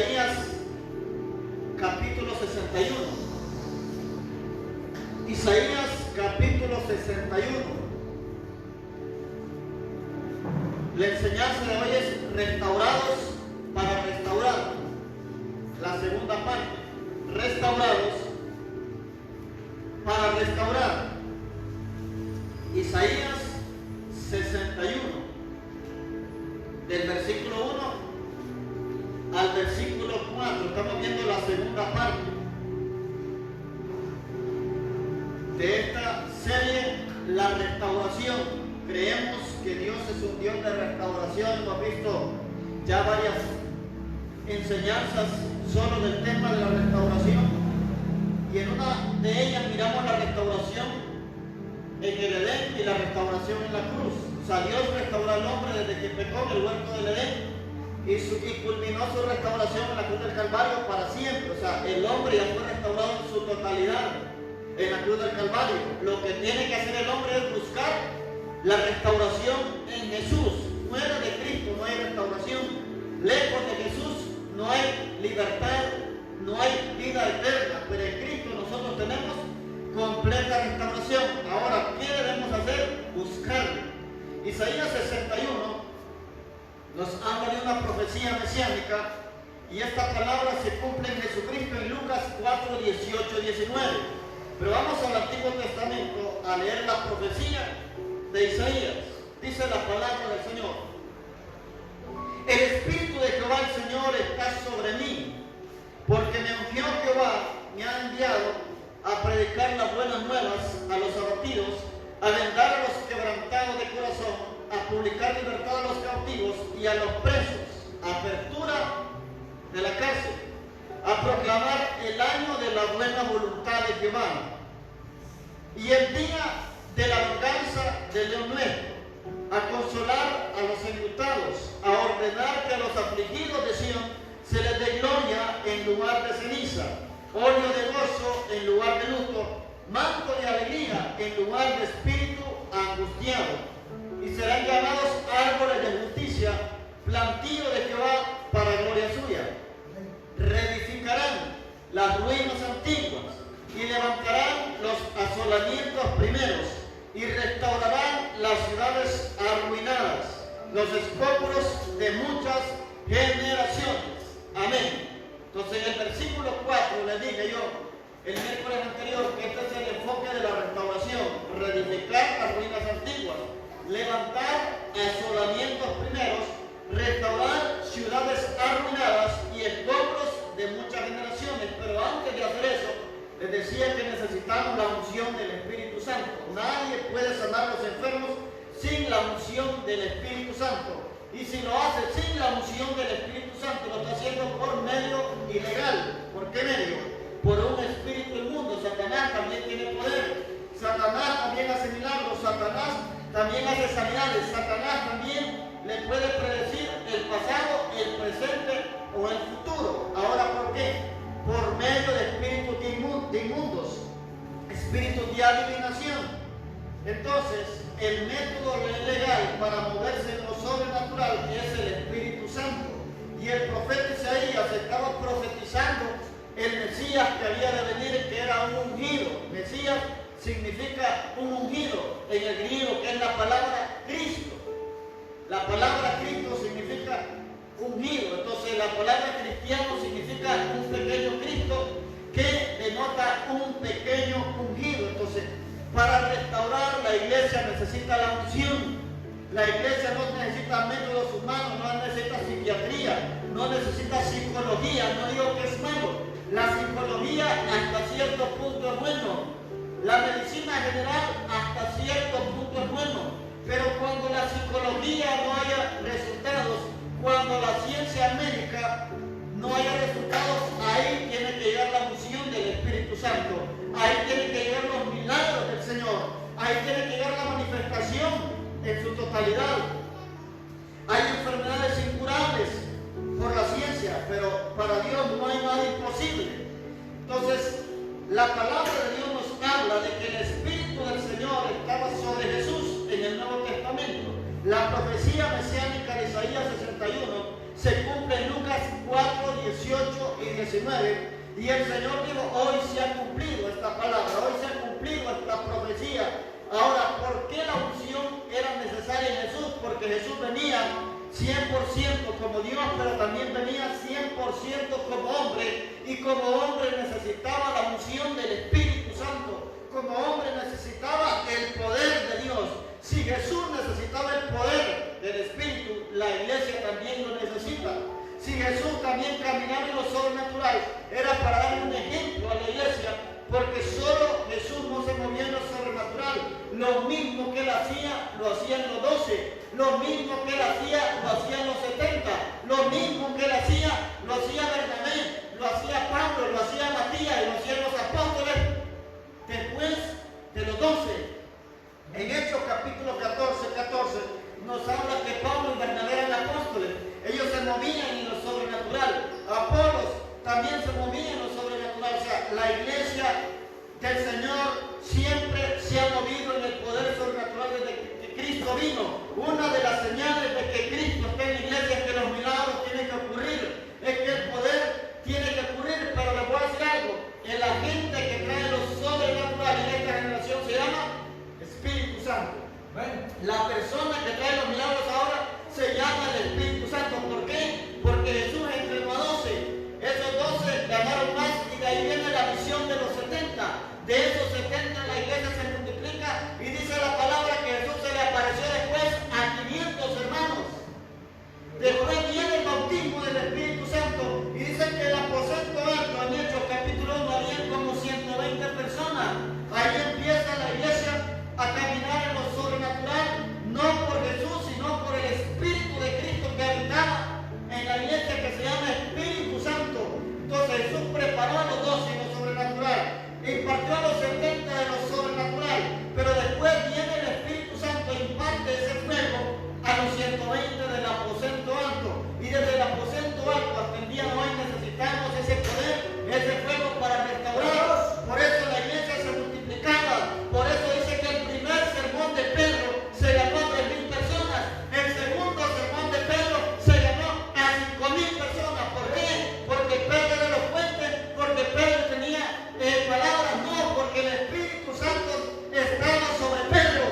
Isaías capítulo 61. Isaías capítulo 61. La enseñanza de hoy es restaurados para restaurar. La segunda parte, restaurados para restaurar. Isaías 61, del versículo 1 al versículo 4. Estamos viendo la segunda parte de esta serie, la restauración. Creemos que Dios es un Dios de restauración. Hemos visto ya varias enseñanzas solo del tema de la restauración, y en una de ellas miramos la restauración en el Edén y la restauración en la cruz. O sea, Dios restauró al hombre desde que pecó en el huerto del Edén y culminó su restauración en la cruz del Calvario para siempre. O sea, el hombre ya fue restaurado en su totalidad en la cruz del Calvario. Lo que tiene que hacer el hombre es buscar la restauración en Jesús. Fuera de Cristo no hay restauración. Lejos de Jesús no hay libertad, no hay vida eterna. Pero en Cristo nosotros tenemos completa restauración. Ahora, ¿qué debemos hacer? Buscarle. Isaías 61 nos habla de una profecía mesiánica, y esta palabra se cumple en Jesucristo en Lucas 4, 18, 19. Pero vamos al Antiguo Testamento a leer la profecía de Isaías. Dice la palabra del Señor: el Espíritu de Jehová el Señor está sobre mí, porque me ungió Jehová, me ha enviado a predicar las buenas nuevas a los abatidos, a vendar a los quebrantados de corazón, a publicar libertad a los cautivos y a los presos, apertura de la cárcel, a proclamar el año de la buena voluntad de Jehová y el día de la venganza del Dios nuestro, a consolar a los enlutados, a ordenar que a los afligidos de Sion se les dé gloria en lugar de ceniza, óleo de gozo en lugar de luto, manto de alegría en lugar de espíritu angustiado. Y serán llamados árboles de justicia, plantío de Jehová para gloria suya. Reedificarán las ruinas antiguas y levantarán los asolamientos primeros y restaurarán las ciudades arruinadas, los escombros de muchas generaciones. Amén. Entonces, en el versículo 4 le dije yo el miércoles anterior que este es el enfoque de la restauración: reedificar las ruinas antiguas, levantar asolamientos primeros, restaurar ciudades arruinadas y escombros de muchas generaciones. Pero antes de hacer eso, les decía que necesitamos la unción del Espíritu Santo. Nadie puede sanar a los enfermos sin la unción del Espíritu Santo. Y si lo hace sin la unción del Espíritu Santo, lo está haciendo por medio ilegal. ¿Por qué medio? Por un espíritu inmundo. Satanás también tiene poder. Satanás también hace milagros. Satanás también hace sanidades. Satanás también le puede predecir el pasado, el presente o el futuro. Ahora, ¿por qué? Por medio de espíritus de inmundos, espíritus de adivinación. Entonces, el método legal para moverse en lo sobrenatural es el Espíritu Santo. Y el profeta Isaías estaba profetizando el Mesías que había de venir, que era un ungido. Mesías significa un ungido en el griego, que es la palabra Cristo. La palabra Cristo significa ungido. Entonces, la palabra cristiano significa un pequeño Cristo que denota un pequeño ungido. Entonces, para restaurar, la iglesia necesita la unción. La iglesia no necesita métodos humanos, no necesita psiquiatría, no necesita psicología. No digo que es malo. La psicología hasta cierto punto es bueno. La medicina general hasta cierto punto es bueno. Pero cuando la psicología no haya resultados, cuando la ciencia médica no haya resultados, ahí tiene que llegar la unción del Espíritu Santo. Ahí tienen que llegar los milagros del Señor. Ahí tiene que llegar la manifestación en su totalidad. Hay enfermedades incurables por la ciencia, pero para Dios no hay nada imposible. Entonces, la palabra de Dios nos habla de que el Espíritu del Señor estaba sobre Jesús en el Nuevo Testamento. La profecía mesiánica de Isaías 61 se cumple en Lucas 4, 18 19. Y el Señor dijo, hoy se ha cumplido esta palabra, hoy se ha cumplido esta profecía. Ahora, ¿por qué la unción era necesaria en Jesús? Porque Jesús venía 100% como Dios, pero también venía 100% como hombre. Y como hombre necesitaba la unción del Espíritu Santo. Como hombre necesitaba el poder de Dios. Si Jesús necesitaba el poder del Espíritu, la iglesia también lo necesita. Si Jesús también caminaba en lo sobrenatural, era para dar un ejemplo a la iglesia, porque solo Jesús no se movía en lo sobrenatural. Lo mismo que él hacía, lo hacían los 12. Lo mismo que él hacía, lo hacían los 70. Lo mismo que él hacía, lo hacía Bernabé, lo hacía Pablo, lo hacía Matías y lo hacían los apóstoles. Después de los 12, en Hechos capítulo 14, nos habla que Pablo y Bernabé eran apóstoles. Ellos se movían en lo sobrenatural. Apolos también se movía en lo sobrenatural. O sea, la iglesia del Señor siempre se ha movido en el poder sobrenatural desde que Cristo vino. Una de las señales de que Cristo está en la iglesia es que los milagros tienen que ocurrir, es que el poder tiene que ocurrir. Pero les voy a decir algo, el agente que trae lo sobrenatural en esta generación se llama Espíritu Santo. La persona que trae los milagros ahora se llama el Espíritu Santo. ¿Por qué? Porque Jesús entrenó a 12. Esos 12 ganaron más y de ahí viene la visión de los 70. De esos 70 la iglesia se multiplica y dice la palabra que Jesús se le apareció después a 500 hermanos. Después viene el bautismo del Espíritu Santo y dice que el aposento alto en Hechos capítulo 1 había como 120 personas. Ahí empieza la iglesia a caminar en lo sobrenatural, no por Jesús, sino por el Espíritu de Cristo que habitaba en la iglesia, que se llama Espíritu Santo. Entonces Jesús preparó a los 12 en lo sobrenatural, impartió a los 70 de lo sobrenatural, pero después viene el Espíritu Santo e imparte ese fuego a los 120 del aposento alto. Y desde el aposento alto hasta el día de hoy necesitamos ese poder, ese fuego para restaurar. Por eso la iglesia se multiplicaba. Por eso dice que el primer sermón de Pedro se ganó a 3,000 personas. El segundo sermón de Pedro se ganó a 5,000 personas. ¿Por qué? Porque Pedro era elocuente, porque Pedro tenía palabras, no, porque el Espíritu Santo estaba sobre Pedro.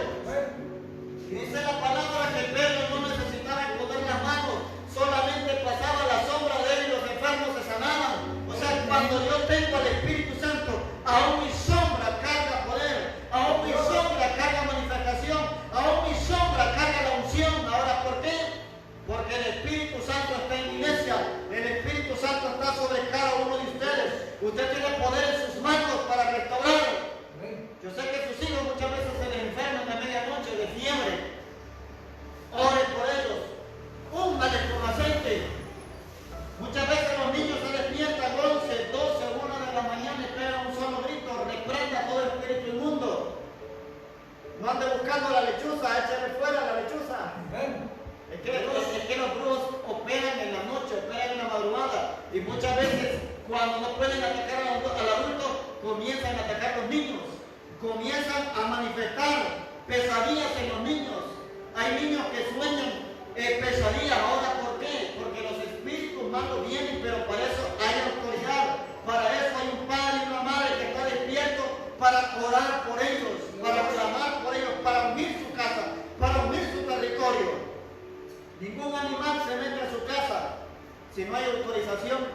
Y dice la palabra que Pedro no necesitaba poner las manos, solamente pasaba la sombra de él y los enfermos se sanaban. O sea, cuando yo tengo al Espíritu Santo, aún mi sombra carga poder, aún mi sombra carga manifestación, aún mi sombra carga la unción. Ahora, ¿por qué? Porque el Espíritu Santo está en la iglesia, el Espíritu Santo está sobre cada uno de ustedes. Usted tiene poder en sus manos para restaurar. Yo sé que sus hijos muchas veces se les enferman a medianoche de fiebre. Ore por ellos, úngales con aceite. Muchas veces los niños se despiertan 11, 12, 1 de la mañana y pegan un solo grito, reprenda todo el espíritu inmundo. No ande buscando la lechuza, échale fuera la lechuza. Es que los brujos operan en la noche, operan en la madrugada. Y muchas veces cuando no pueden atacar al adulto, comienzan a atacar a los niños. Comienzan a manifestar pesadillas en los niños. Hay niños que sueñan pesadillas. Ahora, ¿por qué? Porque los espíritus malos vienen, pero para eso hay autoridad. Para eso hay un padre y una madre que está despierto para orar por ellos, para clamar por ellos, para unir su casa, para unir su territorio. Ningún animal se mete a su casa si no hay autorización,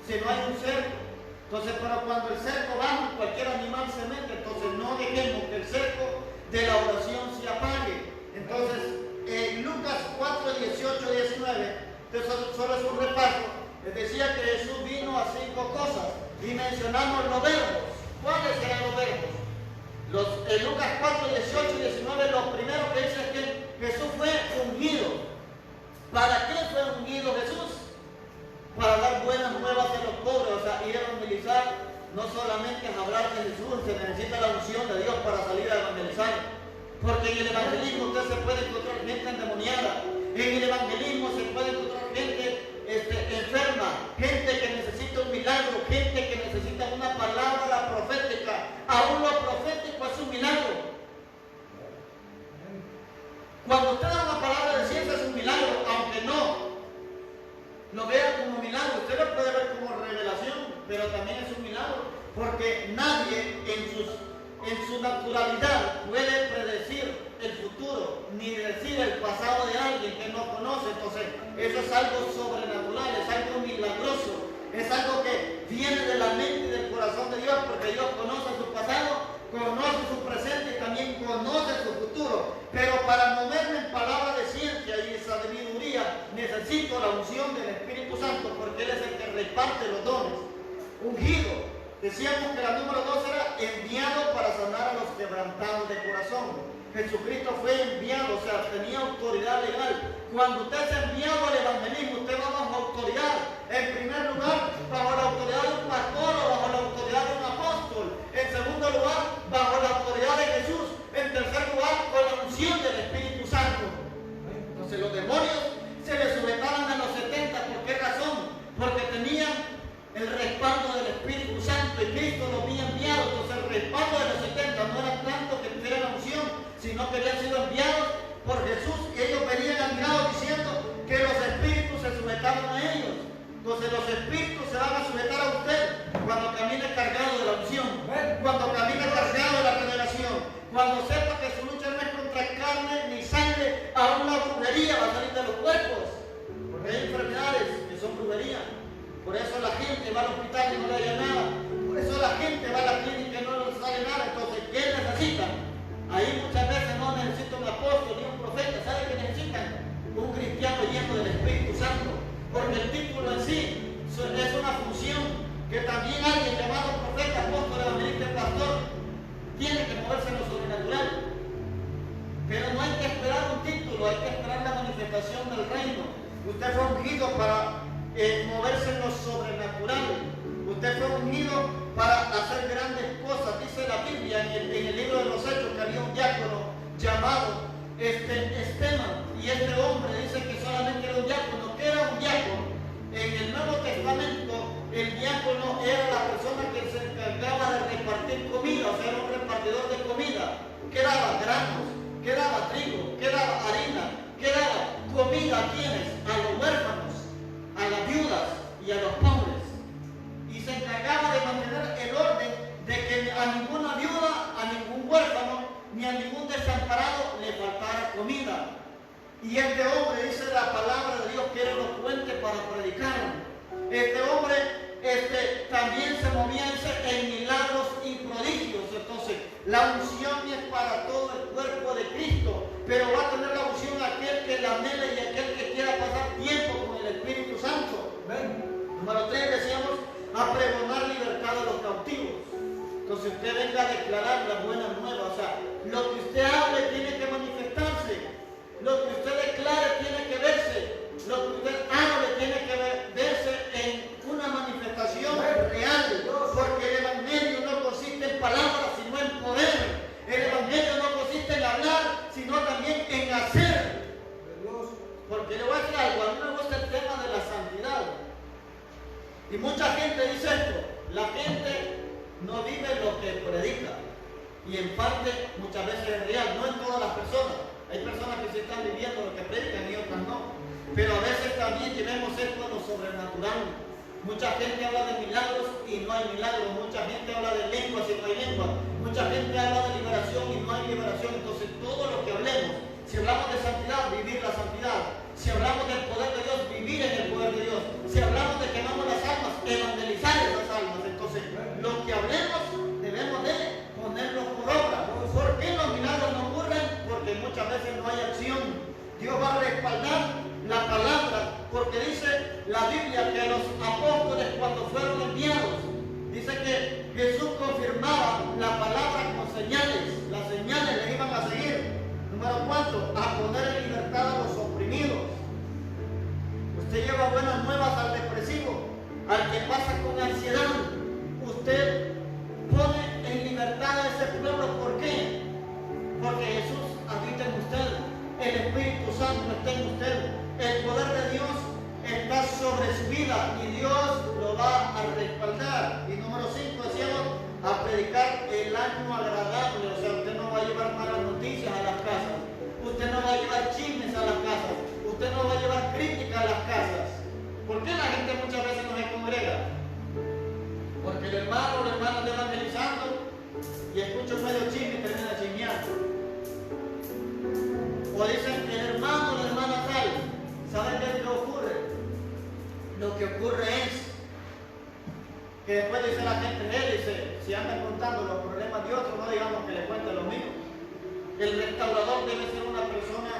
si no hay un cerco. Entonces, pero cuando el cerco baja, cualquier animal se mete. Entonces, no dejemos que el cerco de la oración se apague. Entonces, en Lucas 4, 18, 19, solo es un repaso, les decía que Jesús vino a 5 cosas y mencionamos los verbos. ¿Cuáles eran los verbos? En Lucas 4, 18 y 19, lo primero que dice es que Jesús fue ungido. ¿Para qué fue ungido Jesús? Para dar buenas nuevas a los pobres, o sea, ir a evangelizar. No solamente es hablar de Jesús, se necesita la unción de Dios para salir a evangelizar. Porque en el evangelismo usted se puede encontrar gente endemoniada. En el evangelismo se puede encontrar gente enferma, gente que necesita un milagro, gente que necesita una palabra profética. Aún lo profético es un milagro. Cuando usted da una palabra de ciencia es un milagro, aunque no lo vea como milagro, usted lo puede ver como revelación. porque nadie en su naturalidad puede predecir el futuro, ni decir el pasado de alguien que no conoce. Entonces, eso es algo sobrenatural, es algo milagroso, es algo que viene de la mente y del corazón de Dios, porque Dios conoce su pasado, conoce su presente y también conoce su futuro. Pero para moverme en palabras de ciencia y de sabiduría, necesito la unción del Espíritu Santo, porque Él es el que reparte los dones. Ungido. Decíamos que la número 2 era enviado para sanar a los quebrantados de corazón. Jesucristo fue enviado, o sea, tenía autoridad legal. Cuando usted es enviado al evangelismo, usted va bajo autoridad. En primer lugar, bajo la autoridad de un pastor o bajo la autoridad de un apóstol. En segundo lugar, bajo la autoridad de Jesús. En tercer lugar, con la unción del Espíritu Santo. Entonces los demonios se les sujetaban a los 70. ¿Por qué razón? Porque tenían el respaldo del Espíritu Santo y Cristo los había enviado. Entonces el respaldo de los 70 no era tanto que tuvieran la unción, sino que habían sido enviados por Jesús, y ellos venían admirados diciendo que los espíritus se sujetaban a ellos. Entonces los espíritus se van a sujetar a usted cuando camine cargado de la unción, cuando camine cargado de la revelación, cuando sepa que su lucha no es contra carne ni sangre, aún la brujería va a salir de los cuerpos, porque hay enfermedades que son brujería. Por eso la gente va al hospital y no le haya nada, por eso la gente va a la clínica y no le sale nada. Entonces, ¿qué necesitan? Ahí muchas veces no necesita un apóstol ni un profeta. ¿Sabe qué necesitan? Un cristiano lleno del Espíritu Santo. Porque el título en sí es una función que también alguien llamado profeta, apóstol, evangelista, pastor, tiene que moverse en lo sobrenatural. Pero no hay que esperar un título, hay que esperar la manifestación del reino. Usted fue ungido para moverse en lo sobrenatural. Usted fue ungido para hacer grandes cosas. Dice la Biblia en el libro de los Hechos que había un diácono llamado Esteban, y este hombre dice que solamente era un diácono. ¿Qué era un diácono? En el Nuevo Testamento el diácono era la persona que se encargaba de repartir comida, o sea, era un repartidor de comida. ¿Qué daba? Granos, ¿qué daba? Trigo, ¿qué daba? Harina, ¿qué daba? Comida. ¿A quiénes? A los huérfanos, a las viudas y a los pobres. Y se encargaba de mantener el orden de que a ninguna viuda, a ningún huérfano, ni a ningún desamparado le faltara comida. Y este hombre, dice la palabra de Dios, que era elocuente para predicar. Este hombre también se movía en milagros y prodigios. Entonces, la unción es para todo el cuerpo de Cristo, pero va a tener la unción aquel que la anhele y aquel que quiera pasar tiempo con el Espíritu Santo. Número 3, decíamos, a pregonar libertad a los cautivos. Entonces usted venga a declarar la buena nueva. O sea, lo que usted hable tiene que manifestarse, lo que usted declare tiene que verse, lo que usted hable tiene que verse en una manifestación real, porque el evangelio no consiste en palabras sino en poder. El evangelio no consiste en hablar sino también en hacer. Porque le voy a decir algo, a mí me gusta el tema de la santidad. Y mucha gente dice esto: la gente no vive lo que predica. Y en parte muchas veces es real, no en todas las personas. Hay personas que se están viviendo lo que predican y otras no. Pero a veces también llevemos esto a lo sobrenatural. Mucha gente habla de milagros y no hay milagros. Mucha gente habla de lenguas y no hay lenguas. Mucha gente habla de liberación y no hay liberación. Entonces todo lo que hablemos, si hablamos de santidad, vivir la santidad. Si hablamos del poder de Dios, vivir en el poder de Dios. Si hablamos de que amamos las almas, evangelizar esas almas. Entonces, lo que hablemos debemos de ponerlo por obra. ¿Por qué los milagros no ocurren? Porque muchas veces no hay acción. Dios va a respaldar la palabra, porque dice la Biblia que los apóstoles, cuando fueron enviados, dice que Jesús confirmaba la palabra con señales. Las señales le iban a seguir. Número 4, a poner en libertad a los oprimidos. Usted lleva buenas nuevas al depresivo, al que pasa con ansiedad. Usted pone en libertad a ese pueblo. ¿Por qué? Porque Jesús habita en usted, el Espíritu Santo está en usted, el poder de Dios está sobre su vida y Dios lo va a respaldar. Y número 5, decíamos, a predicar el año agradable. O sea, usted no va a llevar malas noticias a las casas, usted no va a llevar chismes a las casas, usted no va a llevar crítica a las casas. ¿Por qué la gente muchas veces no se congrega? Porque el hermano o la hermana de escuchan medio chisme y terminan chismeando. O dicen que el hermano o la hermana tal. ¿Saben qué es lo que ocurre? Lo que ocurre es que después dice la gente, él dice, si andan contando los problemas de otros, no digamos que le cuente los míos. El restaurador debe ser una persona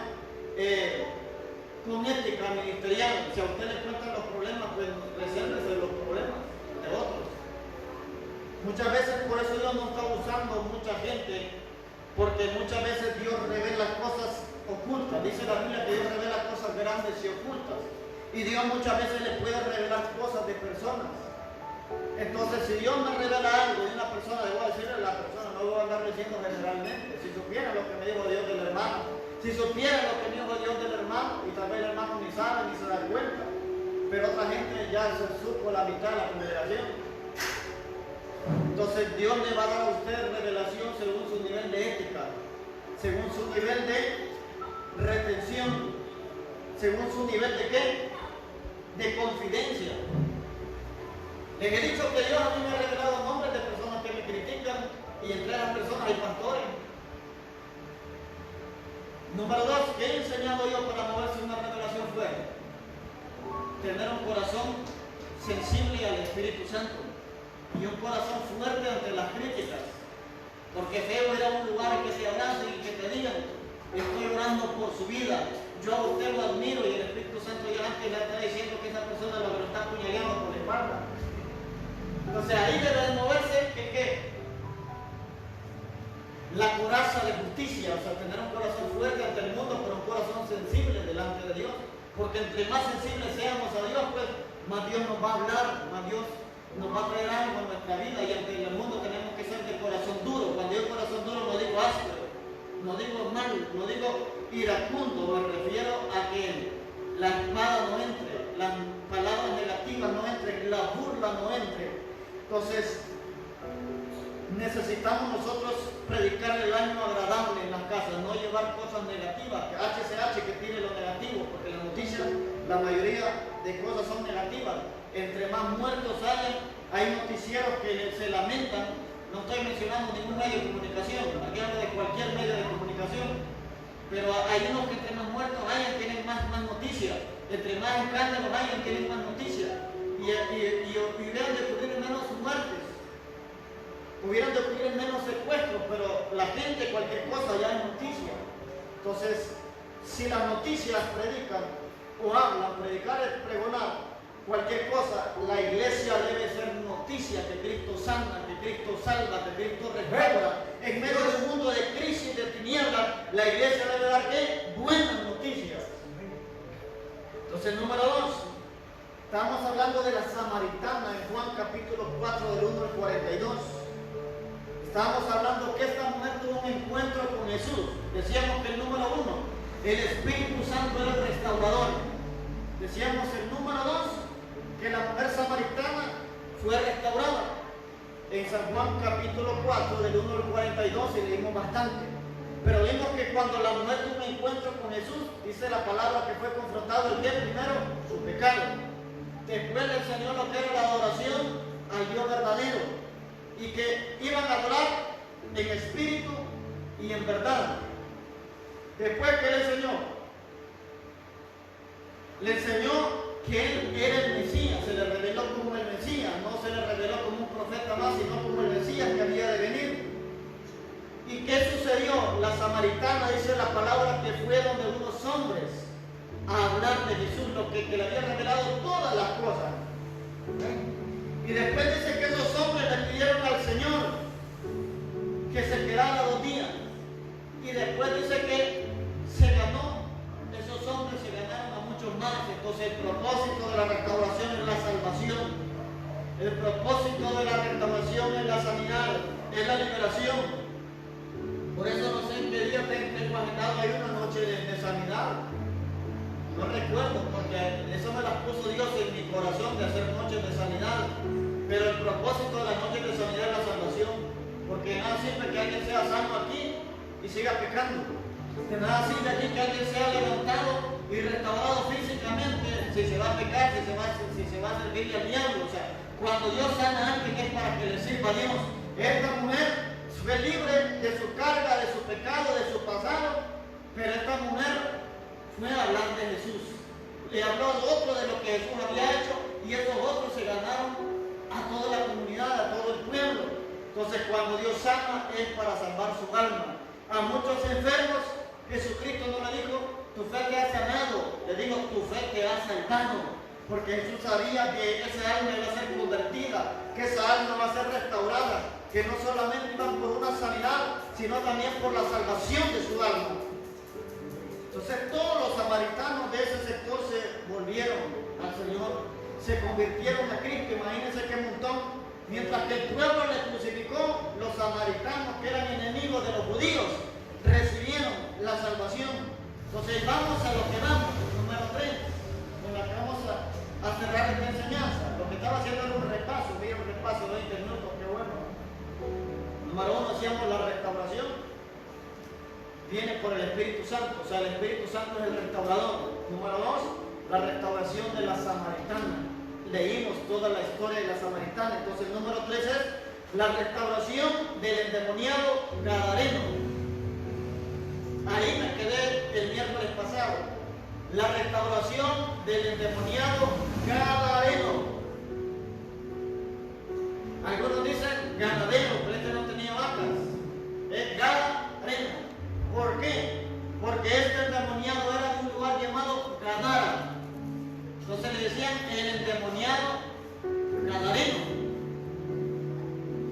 con ética ministerial. Si a usted le cuentan los problemas, pues resérvese los problemas de otros. Muchas veces por eso Dios no está usando mucha gente, porque muchas veces Dios revela cosas ocultas. Dice la Biblia que Dios revela cosas grandes y ocultas. Y Dios muchas veces le puede revelar cosas de personas. Entonces, si Dios me revela algo de una persona, le voy a decirle a la persona, no lo voy a andar diciendo generalmente. Si supiera lo que me dijo Dios del hermano, si supiera lo que me dijo Dios del hermano, y tal vez el hermano ni sabe ni se da cuenta, pero otra gente ya se supo la mitad de la congregación. Entonces, Dios le va a dar a usted revelación según su nivel de ética, según su nivel de retención, según su nivel de ¿qué? De confidencia. Les he dicho que Dios a mí me ha revelado nombres de personas que me critican, y entre esas personas hay pastores. Número 2, ¿qué he enseñado yo para moverse una revelación fuerte? Tener un corazón sensible al Espíritu Santo y un corazón fuerte ante las críticas. Porque feo ir a un lugar que se abracen y que te digan, estoy orando por su vida, yo a usted lo admiro, y el Espíritu Santo ya antes le está diciendo que esa persona lo está apuñalando por la espalda. Entonces ahí debe de moverse ¿qué? La coraza de justicia, o sea, tener un corazón fuerte ante el mundo, pero un corazón sensible delante de Dios. Porque entre más sensibles seamos a Dios, pues más Dios nos va a hablar, más Dios nos va a traer algo en nuestra vida, y ante el mundo tenemos que ser de corazón duro. Cuando digo corazón duro no digo áspero, no digo mal, no digo iracundo, me refiero a que la espada no entre, las palabras negativas no entren, la burla no entre. Entonces, necesitamos nosotros predicar el año agradable en las casas, no llevar cosas negativas, que HCH que tire lo negativo, porque las noticias, la mayoría de cosas son negativas. Entre más muertos hay noticieros que se lamentan. No estoy mencionando ningún medio de comunicación, aquí hablo de cualquier medio de comunicación, pero hay unos que entre más muertos tienen más noticias, entre más escándalos tienen más noticias, y hubieran de ocurrir menos muertes, hubieran de ocurrir menos secuestros, pero la gente, cualquier cosa ya es noticia. Entonces, si las noticias predican o hablan, predicar es pregonar, cualquier cosa, la iglesia debe ser noticia que Cristo sana, que Cristo salva, que Cristo restaura. En medio de un mundo de crisis, de tinieblas, la iglesia debe dar ¿qué? Buenas noticias. Entonces, número 2, estamos hablando de la samaritana en Juan capítulo 4 del 1 al 42. Estamos hablando que esta mujer tuvo un encuentro con Jesús. Decíamos que el número 1, el Espíritu Santo era el restaurador. Decíamos el número 2, que la mujer samaritana fue restaurada. En San Juan capítulo 4 del 1 al 42 y leímos bastante. Pero vimos que cuando la mujer tuvo un encuentro con Jesús, dice la palabra que fue confrontado el día primero, su pecado. Después le enseñó lo que era la adoración al Dios verdadero, y que iban a adorar en espíritu y en verdad. Después, ¿qué le enseñó? Le enseñó que él era el Mesías, se le reveló como el Mesías, no se le reveló como un profeta más, sino como el Mesías que había de venir. ¿Y qué sucedió? La samaritana, dice la palabra, que fue donde unos hombres a hablar de Jesús, lo que le había revelado todas las cosas. Y después dice que esos hombres le pidieron al Señor que se quedara 2 días. Y después dice que se ganó, esos hombres se ganaron a muchos más. Entonces el propósito de la restauración es la salvación. El propósito de la restauración es la sanidad, es la liberación. Por eso no sé en qué día tengo agendado ahí una noche de sanidad. No recuerdo, porque eso me las puso Dios en mi corazón, de hacer noches de sanidad. Pero el propósito de las noches de sanidad es la salvación. Porque nada sirve que alguien sea sano aquí y siga pecando. De nada sirve aquí que alguien sea levantado y restaurado físicamente si se va a pecar, si se va a servirle al diablo. O sea, cuando Dios sana a alguien es para que le sirva a Dios. Esta mujer fue libre de su carga, de su pecado, de su pasado, pero esta mujer fue a hablar de Jesús. Le habló a otro de lo que Jesús había hecho y esos otros se ganaron a toda la comunidad, a todo el pueblo. Entonces cuando Dios sana es para salvar su alma. A muchos enfermos Jesucristo no le dijo, tu fe te ha sanado, le digo, tu fe te ha salvado. Porque Jesús sabía que esa alma iba a ser convertida, que esa alma va a ser restaurada, que no solamente iban por una sanidad, sino también por la salvación de su alma. Entonces todos los samaritanos de ese sector se volvieron al Señor, se convirtieron a Cristo. Imagínense qué montón. Mientras que el pueblo le crucificó, los samaritanos, que eran enemigos de los judíos, recibieron la salvación. Entonces vamos a lo que vamos, número 3, con la que vamos a cerrar esta enseñanza. Lo que estaba haciendo era un repaso, vi un repaso de 20 minutos, qué bueno. Número 1, hacíamos la restauración. Viene por el Espíritu Santo, o sea, el Espíritu Santo es el restaurador. Número 2, la restauración de la samaritana. Leímos toda la historia de la samaritana. Entonces el número 3 es la restauración del endemoniado gadareno. Ahí me quedé el miércoles pasado. La restauración del endemoniado gadareno. Algunos dicen ganadero, pero este no tenía vacas. Es gadareno. ¿Por qué? Porque este endemoniado era de un lugar llamado Gadara. Entonces le decían el endemoniado gadareno.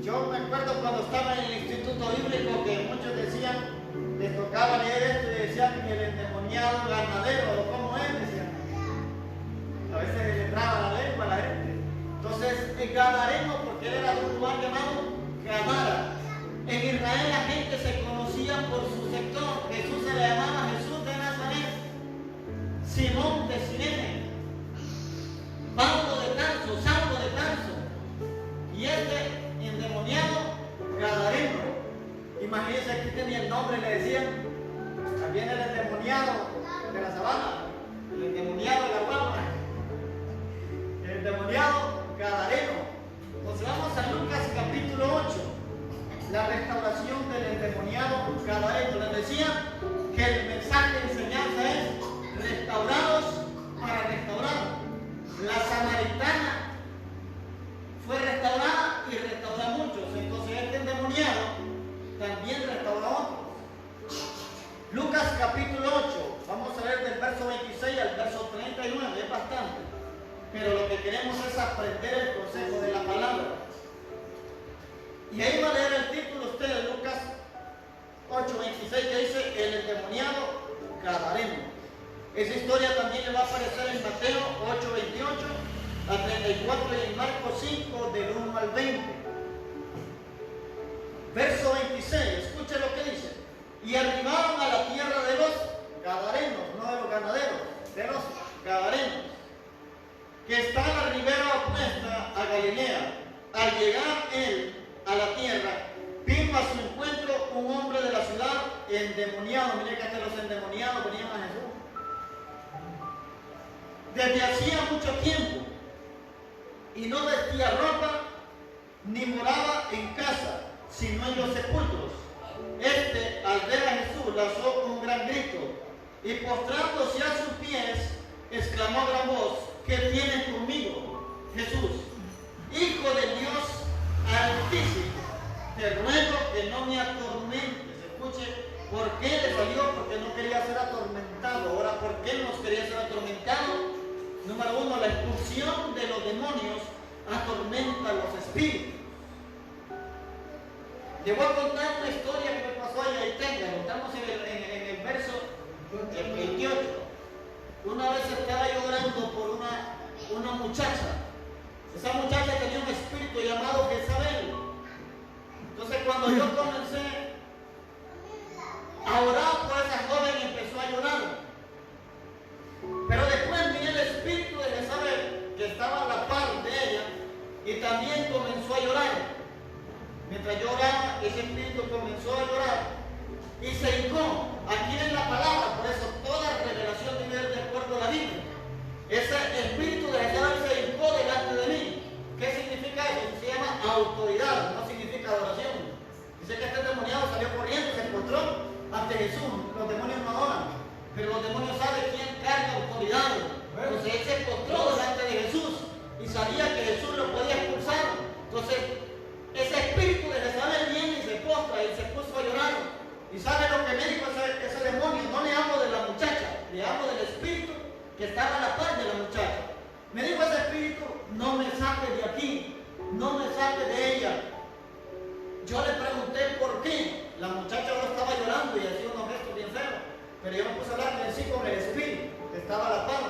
Yo me acuerdo cuando estaba en el instituto bíblico que muchos decían, les tocaba leer esto y decían que el endemoniado ganadero, o cómo es, decían. A veces le entraba la lengua a la gente. Entonces el gadareno, porque él era de un lugar llamado Gadara. En Israel la gente se conocía por su sector. Jesús se le llamaba Jesús de Nazaret, Simón de Cirene, Pablo de Tarso, Saulo de Tarso. Y este endemoniado gadareno, imagínense, aquí tenía el nombre, le decían, también el endemoniado de la sabana, el endemoniado de la guapa, el endemoniado gadareno. Entonces vamos a Lucas capítulo 8. La restauración del endemoniado gadareno. Les decía que el mensaje de enseñanza es restaurados para restaurar. La samaritana fue restaurada y restauró a muchos. Entonces este endemoniado también restauró a otros. Lucas capítulo 8. Vamos a leer del verso 26 al verso 39. Es bastante. Pero lo que queremos es aprender el consejo de la palabra. Y ahí va a leer el título usted, Lucas 8:26, que dice el endemoniado gadareno. Esa historia también le va a aparecer en Mateo 8:28 a 34 y en Marcos 5 del 1 al 20. Verso 26, escuche lo que dice. Y arribaron a la tierra de los gadarenos, no de los ganaderos, de los gadarenos, que está a la ribera opuesta a Galilea. Al llegar él a la tierra, vino a su encuentro un hombre de la ciudad endemoniado. Mire que hasta los endemoniados venían a Jesús desde hacía mucho tiempo, y no vestía ropa ni moraba en casa, sino en los sepulcros. Este, al ver a Jesús, lanzó un gran grito y postrándose a sus pies, exclamó a gran voz: ¿qué tienes conmigo, Jesús, Hijo de Dios Altísimo? Te ruego que no me atormentes. Escuche, ¿por qué le salió? Porque no quería ser atormentado. Ahora, ¿por qué no quería ser atormentado? Número 1, la expulsión de los demonios atormenta a los espíritus. Le voy a contar una historia que me pasó allá en Tenga. Estamos en el verso 28. Una vez estaba yo orando por una muchacha. Esa muchacha tenía un espíritu llamado Jezabel. Entonces cuando yo comencé a orar por esa joven, empezó a llorar. Pero después vino el espíritu de Jezabel, que estaba a la par de ella, y también comenzó a llorar. Mientras yo oraba, ese espíritu comenzó a llorar y se hincó. Aquí en la palabra, por eso toda revelación debe ir de acuerdo a la Biblia. Ese espíritu de Jezabel se hincó delante de mí. ¿Qué significa eso? Se llama autoridad, no significa adoración. Dice que este endemoniado salió corriendo, se encontró ante Jesús. Los demonios no adoran, pero los demonios saben quién carga autoridad. Entonces él se encontró delante de Jesús y sabía que Jesús lo podía expulsar. Entonces ese espíritu de Jezabel viene y se postra y se puso a llorar. ¿Y sabe lo que me dijo ese demonio? No le hablo de la muchacha, le hablo del espíritu que estaba a la par de la muchacha. Me dijo ese espíritu, no me saques de aquí, no me saques de ella. Yo le pregunté por qué. La muchacha no estaba llorando y hacía unos gestos bien feos, pero yo me puse a hablar en sí con el espíritu que estaba a la par.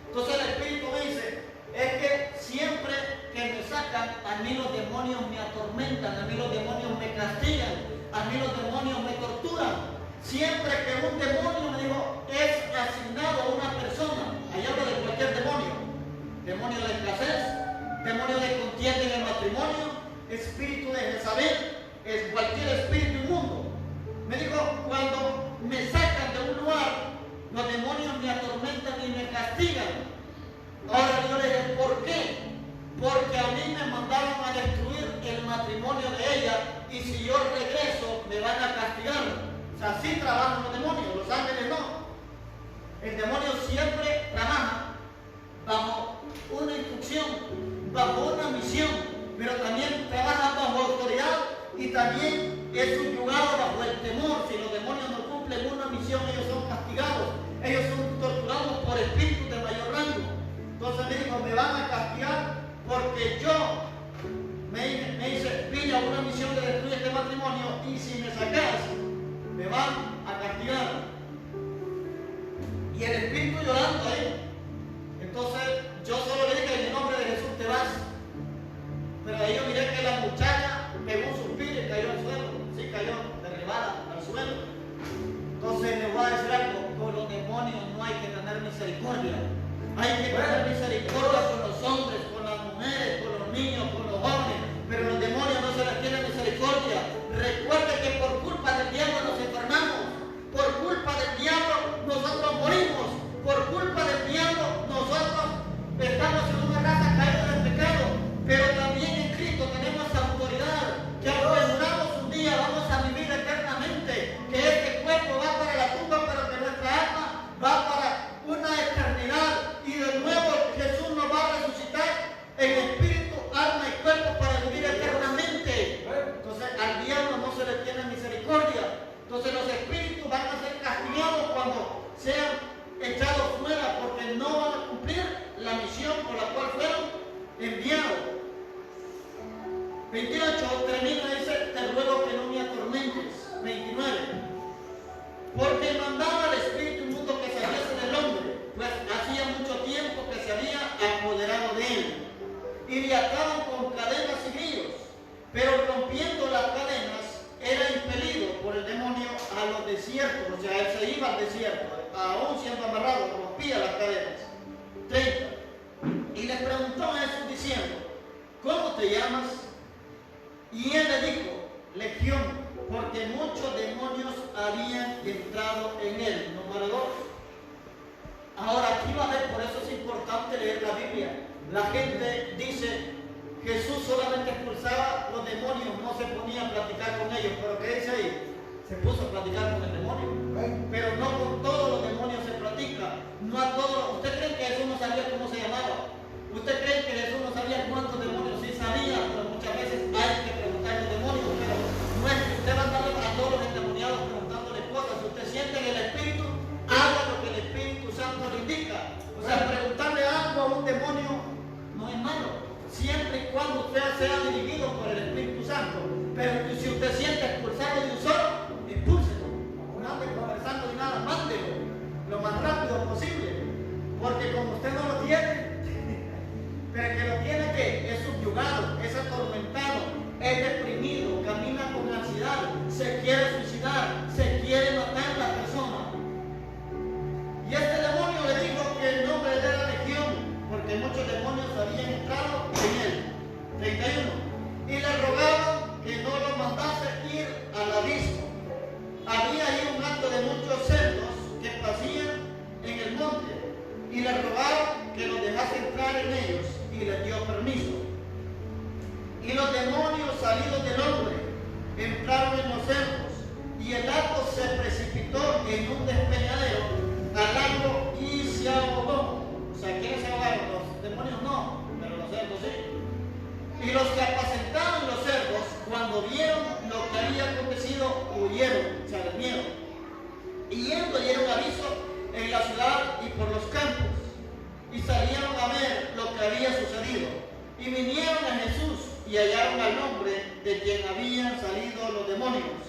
Entonces el espíritu me dice, es que siempre que me sacan, a mí los demonios me atormentan, a mí los demonios me castigan, a mí los demonios me torturan. Siempre que un demonio, me dijo, es asignado a una persona, ahí hablo de cualquier demonio, demonio de escasez, demonio de contienda en el matrimonio, espíritu de Jezabel, es cualquier espíritu inmundo. Me dijo, cuando me sacan de un lugar, los demonios me atormentan y me castigan. Ahora yo le dije, ¿por qué? Porque a mí me mandaron a destruir el matrimonio de ella y si yo regreso me van a castigar. O sea, así trabajan los demonios, los ángeles no. El demonio siempre trabaja bajo una instrucción, bajo una misión, pero también trabaja bajo autoridad y también es subyugado bajo el temor. Si los demonios no cumplen una misión, ellos son castigados, ellos son torturados por espíritus de mayor rango. Entonces me dijo, me van a castigar porque yo me hice, vine a una misión de destruir este matrimonio y si me sacas, me van a castigar. Y el espíritu llorando ahí. Entonces yo solo le dije, en el nombre de Jesús te vas. Pero ahí yo miré que la muchacha pegó un suspiro y cayó al suelo. Sí, cayó derribada al suelo. Entonces les voy a decir algo, con los demonios no hay que tener misericordia. Hay que tener misericordia con los hombres, con las mujeres, con los niños, con los jóvenes, pero los demonios no se les tiene misericordia. Recuerde que por culpa del diablo nos enfermamos, por culpa del diablo nosotros morimos, por culpa del diablo nosotros estamos en una raza caída del pecado, pero también en Cristo tenemos autoridad, que aunque muramos un día vamos a vivir eternamente, que este cuerpo va para la tumba, pero que nuestra alma va para una eternidad. Y de nuevo Jesús nos va a resucitar en espíritu, alma y cuerpo para vivir eternamente. Entonces al diablo no se le tiene misericordia. Entonces los espíritus van a ser castigados cuando sean echados fuera porque no van a cumplir la misión por la cual fueron enviados. 28 termina, dice, te ruego que no me atormentes. 29. Porque mandaba al espíritu inmundo que saliese del hombre, pues hacía mucho tiempo que se había apoderado de él, y le ataban con cadenas y grillos, pero rompiendo las cadenas era impelido por el demonio a los desiertos. O sea, él se iba al desierto, aún siendo amarrado, rompía las cadenas. 30. Y le preguntó a Jesús diciendo, ¿cómo te llamas? Y él le dijo, Legión, porque muchos demonios habían entrado en él. Número 2. Ahora aquí va a ver, por eso es importante leer la Biblia. La gente dice, Jesús solamente expulsaba los demonios, no se ponía a platicar con ellos. Pero ¿qué dice ahí? Se puso a platicar con el demonio. Pero no con todos los demonios se platica. No a todos. ¿Usted cree que Jesús no sabía cómo se llamaba? ¿Usted cree que Jesús no sabía cuántos demonios? Sí sabía, pero muchas veces hay que preguntar a los demonios. Pero no es que usted va a andar a todos los endemoniados preguntándole cosas. Si usted siente en el Espíritu, haga lo que el Espíritu Santo le indica. O sea, preguntarle algo a un demonio no es malo, siempre y cuando usted sea dirigido por el Espíritu Santo. Pero si usted siente expulsado de un solo, expúlselo. No ande conversando ni nada, mándelo lo más rápido posible. Porque como usted no lo tiene, pero el que lo tiene, ¿qué? Es subyugado, es atormentado, es deprimido, camina con ansiedad, se quiere suicidar, se quiere matar la persona. Y este demonio le dijo que el nombre era Legión, porque muchos demonios habían entrado en él. 31. Y le rogaban que no lo mandase ir al abismo. Había ahí un hato de muchos cerdos que pasían en el monte, y le rogaron que los dejase entrar en ellos, y les dio permiso. Y los demonios salidos del hombre entraron en los cerdos, y el asno se precipitó en un despeñadero al lago y se ahogó. O sea, ¿quiénes se ahogaron? Los demonios no, pero los cerdos sí. Y los que apacentaban los cerdos, cuando vieron lo que había acontecido, huyeron, o sea, del miedo. Y yendo dieron aviso en la ciudad y por los campos, y salieron a ver lo que había sucedido. Y vinieron a Jesús y hallaron al hombre de quien habían salido los demonios,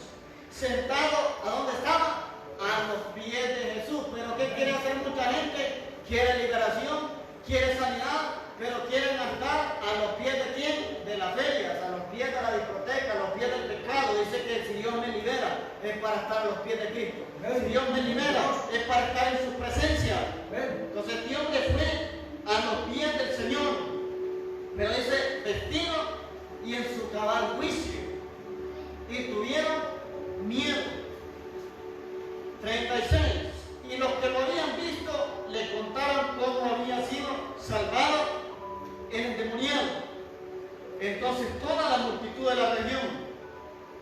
sentado, ¿a dónde estaba? A los pies de Jesús. Pero ¿qué quiere hacer mucha gente? Quiere liberación, quiere sanidad, pero quieren estar a los pies de quién? De las ferias, a los pies de la discoteca, a los pies del pecado. Dice que si Dios me libera es para estar a los pies de Cristo. Si Dios me libera es para estar en su presencia. Entonces Dios le fue a los pies del Señor, pero dice vestido y en su cabal juicio, y tuvieron miedo. 36. Y los que lo habían visto le contaron cómo había sido salvado el endemoniado. Entonces toda la multitud de la región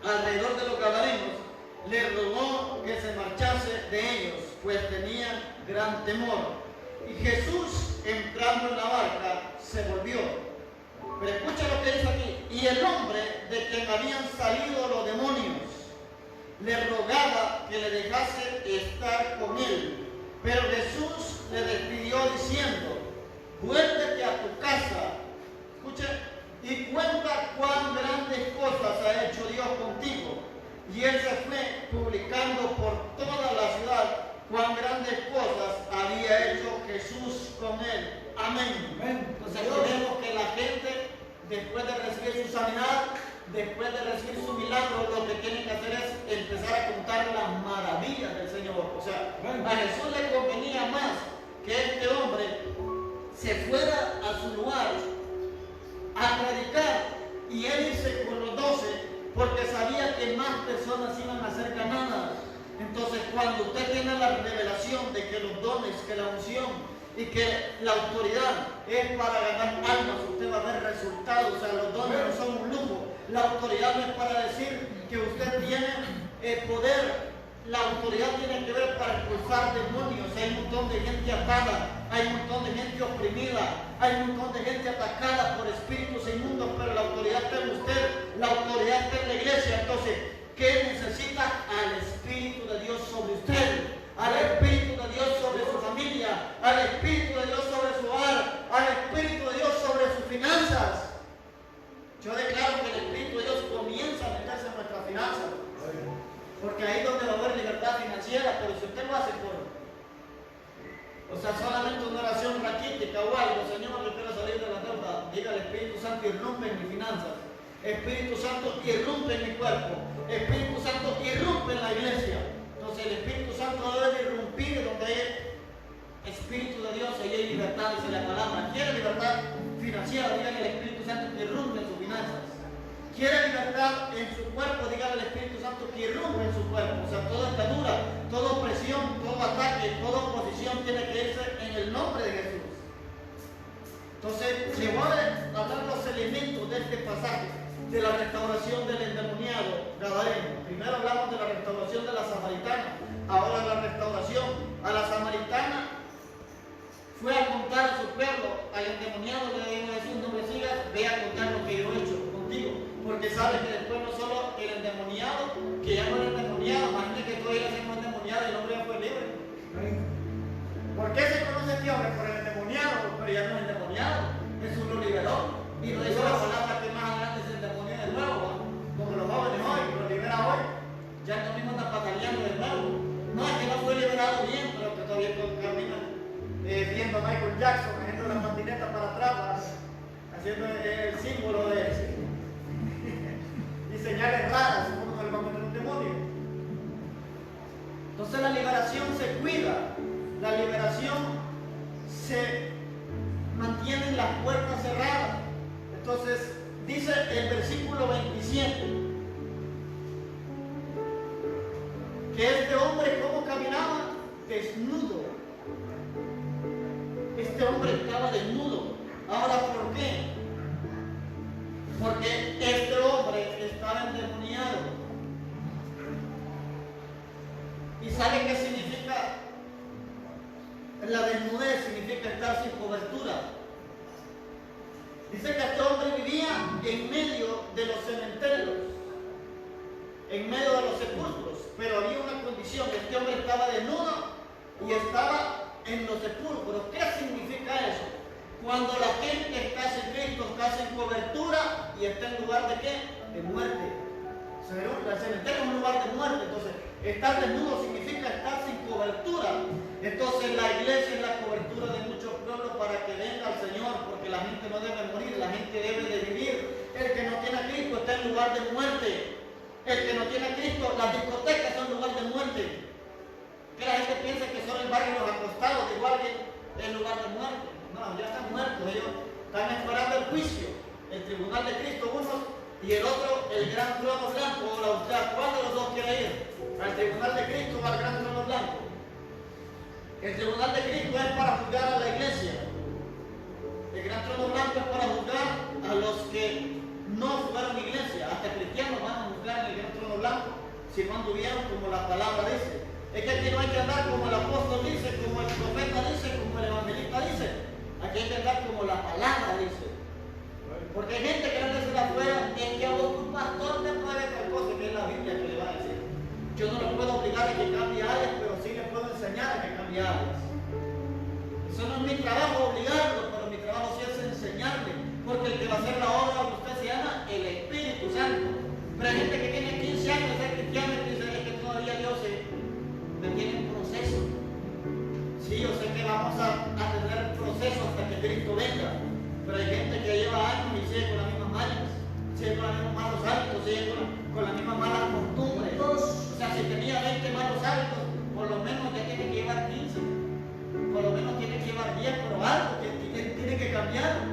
alrededor de los gadarenos le rogó que se marchase de ellos, pues tenían gran temor. Y Jesús, entrando en la barca, se volvió. Pero escucha lo que dice aquí. Y el hombre de quien habían salido los demonios le rogaba que le dejase estar con él. Pero Jesús le despidió diciendo: vuélvete a tu casa, escucha, y cuenta cuán grandes cosas ha hecho Dios contigo. Y él se fue publicando por toda la ciudad cuán grandes cosas había hecho Jesús con él. Amén. Entonces aquí vemos que la gente, después de recibir su sanidad, después de recibir su milagro, lo que tienen que hacer es empezar a contar las maravillas del Señor. O sea, a Jesús le convenía más que este hombre se fuera a su lugar a predicar y él irse con los 12, porque sabía que más personas iban a ser ganadas. Entonces, cuando usted tiene la revelación de que los dones, que la unción y que la autoridad es para ganar almas, usted va a ver resultados. O sea, los dones no son un lujo. La autoridad no es para decir que usted tiene poder. La autoridad tiene que ver para expulsar demonios. Hay un montón de gente atada, hay un montón de gente oprimida, hay un montón de gente atacada por espíritus inmundos, pero la autoridad está en usted, la autoridad está en la iglesia. Entonces, ¿qué necesita? Al Espíritu de Dios sobre usted, al Espíritu de Dios sobre su familia, al Espíritu de Dios sobre su hogar, al Espíritu de Dios sobre sus finanzas. Yo declaro que el Espíritu de Dios comienza a meterse en nuestras finanzas, porque ahí es donde va a haber libertad financiera. Pero si usted lo hace o sea, solamente una oración raquítica o algo: Señor, yo quiero salir de la deuda, diga al Espíritu Santo, irrumpe en mis finanzas. Espíritu Santo, irrumpe en mi cuerpo. Espíritu Santo, irrumpe en la iglesia. Entonces el Espíritu Santo debe irrumpir donde hay Espíritu de Dios, ahí hay libertad, dice la palabra. ¿Quiere libertad financiera? Diga al Espíritu Santo que irrumpe en sus finanzas. ¿Quiere libertad en su cuerpo? Dígale al Espíritu Santo que irrumpe en su cuerpo. O sea, toda atadura, toda opresión, todo ataque, toda oposición tiene que irse en el nombre de Jesús. Entonces, le voy a hablar los elementos de este pasaje, de la restauración del endemoniado gadareno. Primero hablamos de la restauración de la samaritana, ahora la restauración a la samaritana. Fue a contar a su pueblo, al endemoniado le dijo a Jesús: no me sigas, ve a contar lo que yo he hecho contigo. Porque sabe que después no solo el endemoniado, que ya no era endemoniado, imagínate que todavía siendo endemoniado y el hombre ya fue libre. ¿Por qué se conoce este hombre? Por el endemoniado, pero ya no es endemoniado, Jesús lo liberó. Y no dice la palabra que más adelante se endemonió de nuevo, como los jóvenes hoy, lo libera hoy. Ya no mismo está pataleando de nuevo. No es que no fue liberado bien, pero que todavía camina viendo a Michael Jackson, haciendo las mandinetas para atrás, haciendo el símbolo de y señales raras, como se le va a meter un demonio. Entonces la liberación se cuida, la liberación se mantiene en las puertas cerradas. Entonces dice el versículo 27 que este hombre, ¿cómo caminaba? Desnudo. Este hombre estaba desnudo. Ahora, ¿por qué? Porque este hombre estaba endemoniado. desnudez significa estar sin cobertura. Dice que este hombre vivía en medio de los cementerios, en medio de los sepulcros, pero había una condición: este hombre estaba desnudo y estaba en los sepulcros. ¿Qué significa eso? Cuando la gente está sin Cristo, está sin cobertura y está en lugar de ¿qué? De muerte. El cementerio es un lugar de muerte. Entonces, estar desnudo significa estar sin cobertura. Entonces, la iglesia es la cobertura de muchos pueblos para que venga el Señor, porque la gente no debe morir, la gente debe de vivir. El que no tiene a Cristo está en lugar de muerte. El que no tiene a Cristo, las discotecas son lugar de muerte. Que la gente piensa que son el barrio de los acostados, igual que el lugar de muerte. No, ya están muertos, ellos están esperando el juicio, el tribunal de Cristo, uno, y el otro, el gran trono blanco o la austral. ¿Cuál de los dos quiere ir? ¿Al tribunal de Cristo o al gran trono blanco? El tribunal de Cristo es para juzgar a la iglesia. El gran trono blanco es para juzgar a los que no fueron iglesia. Hasta cristianos van a juzgar en el gran trono blanco si no anduvieron como la palabra dice. Es que aquí no hay que andar como el apóstol dice, como el profeta dice, como el evangelista dice. Aquí hay que andar como la palabra dice. Porque hay gente que no dice afuera, es que a vos un pastor te puede otra cosa, que es la Biblia que le va a decir. Yo no le puedo obligar a que cambie áreas, pero sí le puedo enseñar a que cambie áreas. Eso no es mi trabajo obligarlo, pero mi trabajo sí es enseñarle. Porque el que va a hacer la obra de usted se llama el Espíritu Santo. Pero hay gente que tiene 15 años de ser cristiano y dice que todavía Dios me tiene un proceso. Sí, yo sé que vamos a tener proceso hasta que Cristo venga. Pero hay gente que lleva años y sigue con las mismas mañas, sigue con los mismos malos hábitos, sigue con las mismas malas costumbres. O sea, si tenía 20 malos hábitos, por lo menos ya tiene que llevar 15. Por lo menos tiene que llevar 10, pero algo que tiene que cambiar.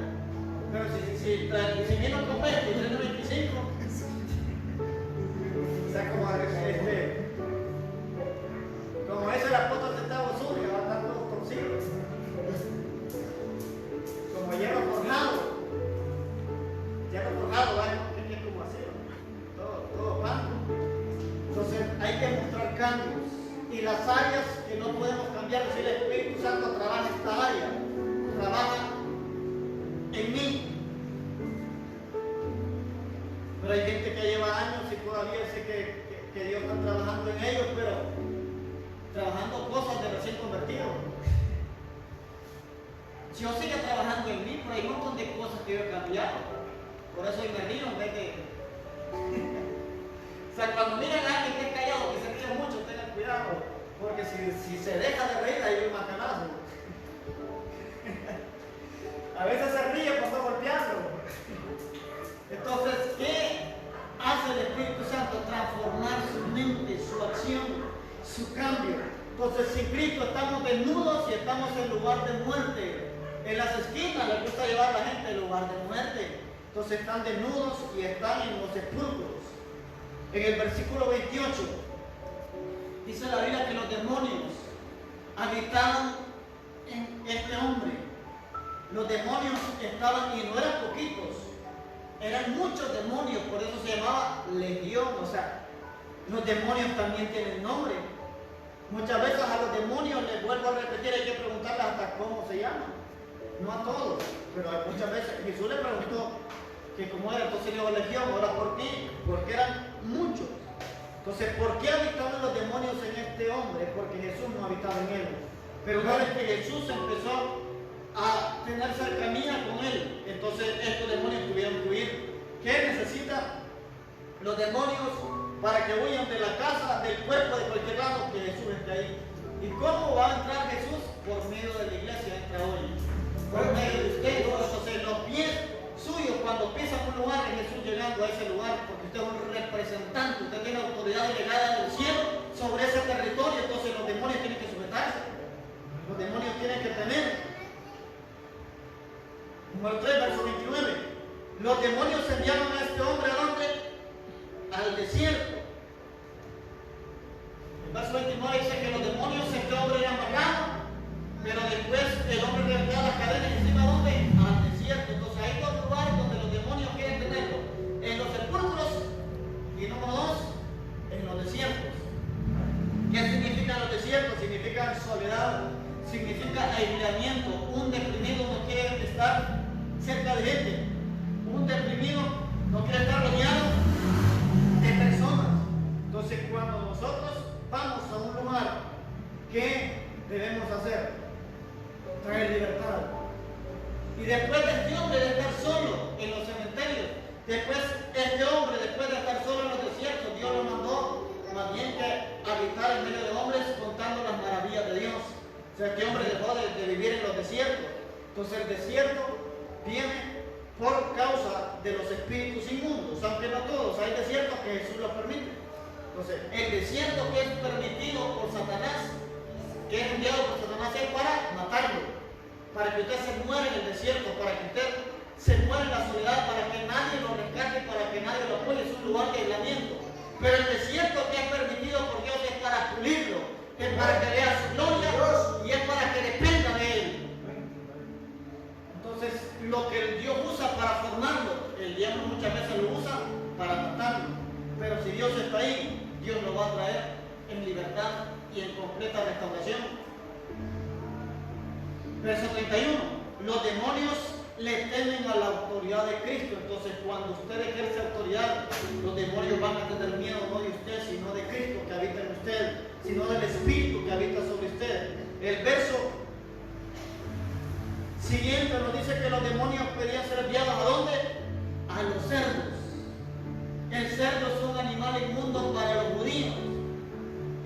Pero si viene con 20 y tiene 25, o sea, como ese el apóstol sentado Zuria, va a estar todos torcidos. Como hierro forjado, ¿qué es como acero? Todo blanco. Entonces hay que mostrar cambios. Y las áreas que no podemos cambiar, si el Espíritu Santo trabaja en esta área, trabaja en mí. Pero hay gente que lleva años y todavía sé que Dios está trabajando en ellos, pero trabajando cosas de recién convertido. Dios sigue trabajando en mí, pero hay un montón de cosas que yo he cambiado. Por eso hoy me río en vez de... O sea, cuando miren a alguien que es callado, que se ríe mucho, tengan cuidado. Porque si se deja de reír, ahí hay un macanazo. A veces se ríe por estar golpeando. Entonces, ¿qué hace el Espíritu Santo? Transformar su mente, su acción, su cambio. Entonces, sin Cristo estamos desnudos y estamos en lugar de muerte. En las esquinas les gusta llevar a la gente al lugar de muerte. Entonces están desnudos y están en los sepulcros. En el versículo 28 dice la Biblia que los demonios habitaban en este hombre. Los demonios estaban, y no eran poquitos, eran muchos demonios, por eso se llamaba legión. O sea, los demonios también tienen nombre. Muchas veces a los demonios, les vuelvo a repetir, hay que preguntarles hasta cómo se llaman. No a todos, pero muchas veces Jesús le preguntó que cómo era, entonces dijo legión. Ahora, ¿por qué? Porque eran muchos. Entonces, ¿por qué habitaban los demonios en este hombre? Porque Jesús no habitaba en él. Pero una vez que Jesús empezó a tener cercanía con él, entonces estos demonios tuvieron que huir. ¿Qué necesitan los demonios para que huyan de la casa, del cuerpo, de cualquier lado? Que Jesús esté ahí. ¿Y cómo va a entrar Jesús? Por medio de la iglesia entra hoy. Por medio de ustedes. Entonces los pies suyos cuando pisan un lugar es Jesús llegando a ese lugar, porque usted es un representante, usted tiene autoridad delegada del cielo sobre ese territorio. Entonces los demonios tienen que sujetarse, los demonios tienen que tener. Número 3, verso 29. Los demonios enviaron a este hombre ¿a dónde? Al desierto. El verso 29 dice que los demonios, este hombre era amarrado, pero después el hombre le envió las cadenas y encima ¿dónde? Al desierto. Entonces hay dos lugares donde los demonios quieren tenerlo: en los sepulcros y número 2, en los desiertos. ¿Qué significan los desiertos? Significan soledad, significa aislamiento. No quiere estar rodeado de personas. Entonces, cuando nosotros vamos a un lugar, ¿qué debemos hacer? Traer libertad. Y después de este hombre de estar solo en los cementerios, después este hombre, después de estar solo en los desiertos, Dios lo mandó más bien que habitar en medio de hombres contando las maravillas de Dios. O sea, este hombre dejó de vivir en los desiertos. Entonces el desierto viene por causa de los espíritus inmundos, aunque no todos, hay desiertos que Jesús los permite. Entonces, el desierto que es permitido por Satanás, que es enviado por Satanás, es para matarlo, para que usted se muera en el desierto, para que usted se muera en la soledad, para que nadie lo rescate, para que nadie lo apoye, es un lugar de aislamiento. Pero el desierto que es permitido por Dios es para pulirlo, es para que vea su gloria y es para que dependa de Él. Entonces, lo que Dios usa para formarlo, el diablo muchas veces lo usa para matarlo. Pero si Dios está ahí, Dios lo va a traer en libertad y en completa restauración. Verso 31. Los demonios le temen a la autoridad de Cristo. Entonces, cuando usted ejerce autoridad, los demonios van a tener miedo no de usted, sino de Cristo que habita en usted, sino del Espíritu que habita sobre usted. El verso siguiente nos dice que los demonios pedían ser enviados ¿a dónde? A los cerdos. El cerdo es un animal inmundo para los judíos.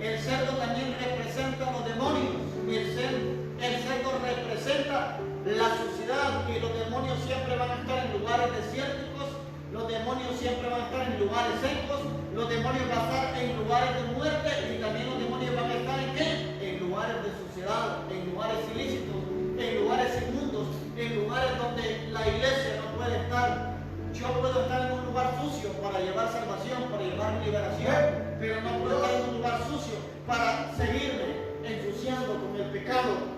El cerdo también representa a los demonios. El cerdo representa la suciedad, y los demonios siempre van a estar en lugares desérticos, los demonios siempre van a estar en lugares secos, los demonios van a estar en lugares de muerte, y también los demonios van a estar ¿en qué? En lugares de suciedad, en lugares ilícitos, en lugares inmundos, en lugares donde la iglesia no puede estar. Yo puedo estar en un lugar sucio para llevar salvación, para llevar liberación, pero no puedo estar en un lugar sucio para seguirme ensuciando con el pecado.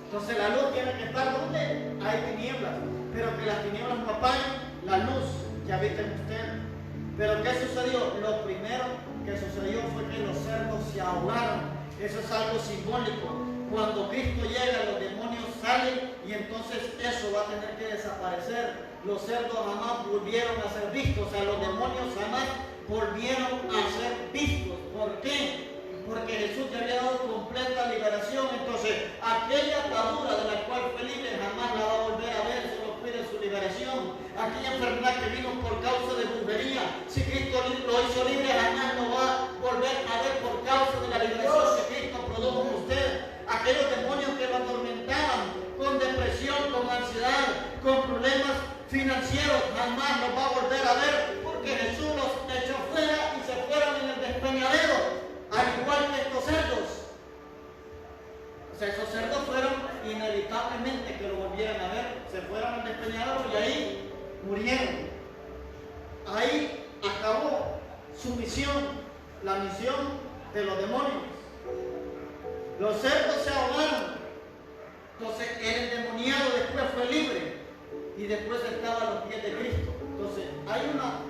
Entonces la luz tiene que estar donde hay tinieblas, pero que las tinieblas no apaguen la luz que habita en usted. Pero ¿qué sucedió? Lo primero que sucedió fue que los cerdos se ahogaron. Eso es algo simbólico. Cuando Cristo llega, los demonios salen y entonces eso va a tener que desaparecer. Los cerdos jamás volvieron a ser vistos, o sea, los demonios jamás volvieron a ser vistos. ¿Por qué? Porque Jesús ya había dado completa liberación. Entonces, aquella atadura de la cual fue libre jamás la va a volver a ver, solo pide su liberación. Aquella enfermedad que vino por causa de brujería, si Cristo lo hizo libre, jamás lo va a volver a ver por causa de la liberación que Cristo produjo en usted. Aquellos demonios que lo atormentaban con depresión, con ansiedad, con problemas financieros, jamás los va a volver a ver, porque Jesús los echó fuera y se fueron en el despeñadero. Al igual que estos cerdos. O sea, esos cerdos fueron inevitablemente que lo volvieran a ver, se fueron al despeñadero y ahí murieron. Ahí acabó su misión, la misión de los demonios. Los cerdos se ahogaron. Entonces el endemoniado después fue libre y después estaba a los pies de Cristo. Entonces hay una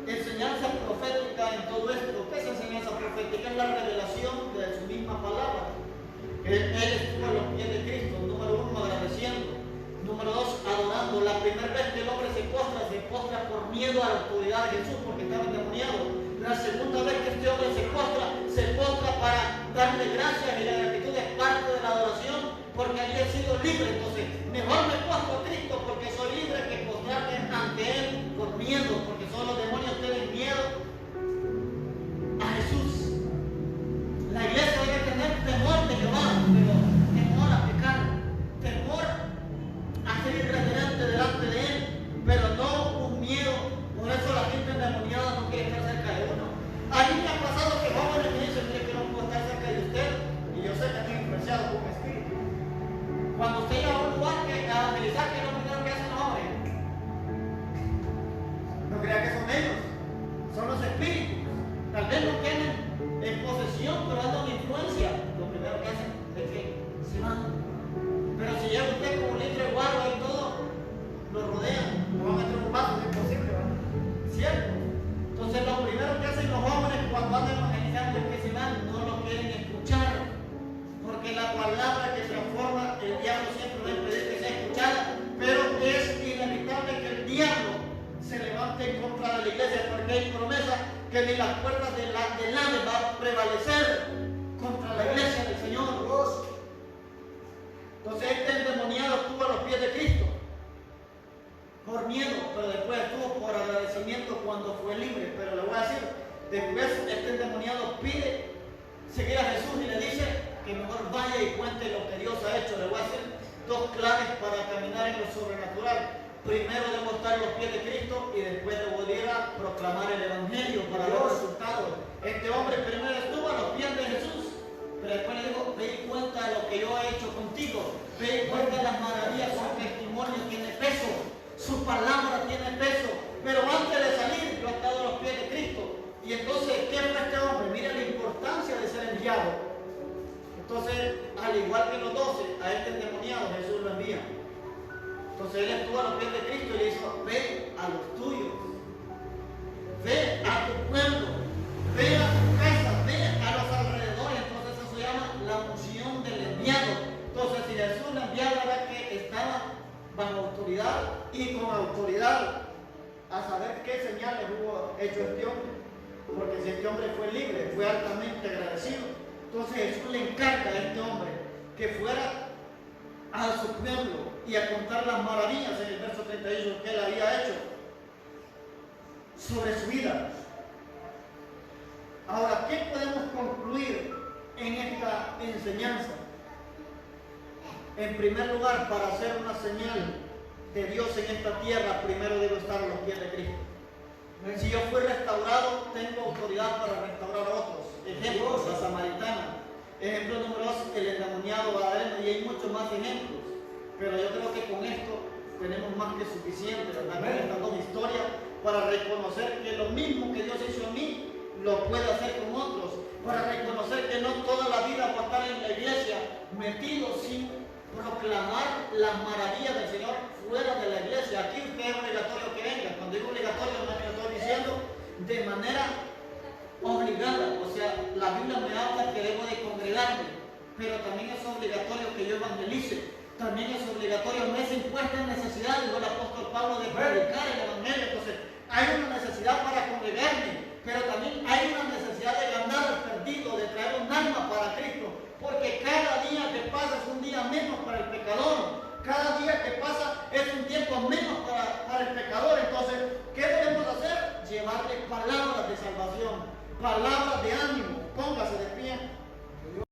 enseñanza profética en todo esto. ¿Qué es enseñanza profética? Es la revelación de su misma palabra. Él estuvo a los pies de Cristo, número 1, agradeciendo, número 2, adorando. La primera vez que el hombre se postra por miedo a la autoridad de Jesús porque estaba endemoniado. La segunda vez que este hombre se postra para darle gracias, y la gratitud es parte de la adoración porque había sido libre. Entonces, mejor me postro a Cristo porque soy libre que postrarme ante Él por miedo, porque solo los demonios tienen miedo a Jesús. La iglesia debe tener temor de Jehová, pero temor a pecar, temor a ser irreverente delante de Él, pero no un miedo. Por eso la gente endemoniada no quiere estar cerca de uno. A mí me ha pasado que jóvenes me dicen que no puedo estar cerca de usted, y yo sé que estoy influenciado por un espíritu. Cuando usted llega a un lugar que a analizar, que es lo primero que hacen los hombres, no crea que son ellos, son los espíritus. Tal vez no tienen en posesión, pero andan en influencia. Lo primero que hacen es que se van. Pero si llega usted con un litro de guarda y todo, lo rodean, lo van a meter en un vaso, es imposible, ¿verdad? ¿Cierto? Entonces lo primero que hacen los jóvenes cuando andan evangelizando es que se van, no lo quieren escuchar. Porque la palabra que transforma, el diablo siempre va a impedir que sea escuchada, pero es inevitable que el diablo se la iglesia, porque hay promesa que ni las puertas del Hades va a prevalecer contra la iglesia del Señor. Entonces este endemoniado estuvo a los pies de Cristo por miedo, pero después estuvo por agradecimiento cuando fue libre. Pero le voy a decir, después este endemoniado pide seguir a Jesús y le dice que mejor vaya y cuente lo que Dios ha hecho. Le voy a decir dos claves para caminar en lo sobrenatural. Primero debo estar a los pies de Cristo y después debo ir a proclamar el Evangelio para ver resultados. Este hombre primero estuvo a los pies de Jesús, pero después le digo, ve y cuenta lo que yo he hecho contigo, ve y cuenta las maravillas, su testimonio tiene peso, su palabra tiene peso. Pero antes de salir, yo he estado a los pies de Cristo. Y entonces, ¿qué fue este hombre? Mira la importancia de ser enviado. Entonces, al igual que los 12, a este endemoniado Jesús lo envía. Entonces él estuvo a los pies de Cristo y le dijo, ve a los tuyos, ve a tu pueblo, ve a tu casa, ve a los alrededores. Entonces eso se llama la unción del enviado. Entonces si Jesús le enviaba era que estaba bajo autoridad y con autoridad a saber qué señales hubo hecho este hombre. Porque si este hombre fue libre, fue altamente agradecido. Entonces Jesús le encarga a este hombre que fuera a su pueblo y a contar las maravillas en el verso 38 que él había hecho sobre su vida. Ahora, ¿qué podemos concluir en esta enseñanza? En primer lugar, para hacer una señal de Dios en esta tierra, primero debo estar a los pies de Cristo. Si yo fui restaurado, tengo autoridad para restaurar a otros. Ejemplo, la samaritana. Ejemplo número 2, el endemoniado Gadareno, y hay muchos más ejemplos. Pero yo creo que con esto tenemos más que suficiente, ¿verdad? Con estas dos historias, para reconocer que lo mismo que Dios hizo en mí, lo puede hacer con otros. Para reconocer que no toda la vida va a estar en la iglesia metido sin proclamar las maravillas del Señor fuera de la iglesia. Aquí usted es obligatorio que venga. Cuando digo obligatorio, no es que lo estoy diciendo de manera obligada. O sea, la Biblia me habla que debo de congregarme, pero también es obligatorio que yo evangelice. También es obligatorio, no es impuesta necesidad, dijo el apóstol Pablo, de predicar el Evangelio. Entonces, hay una necesidad para congregarme, pero también hay una necesidad de ganar al perdido, de traer un alma para Cristo, porque cada día que pasa es un día menos para el pecador. Cada día que pasa es un tiempo menos para el pecador. Entonces, ¿qué debemos hacer? Llevarle palabras de salvación, palabras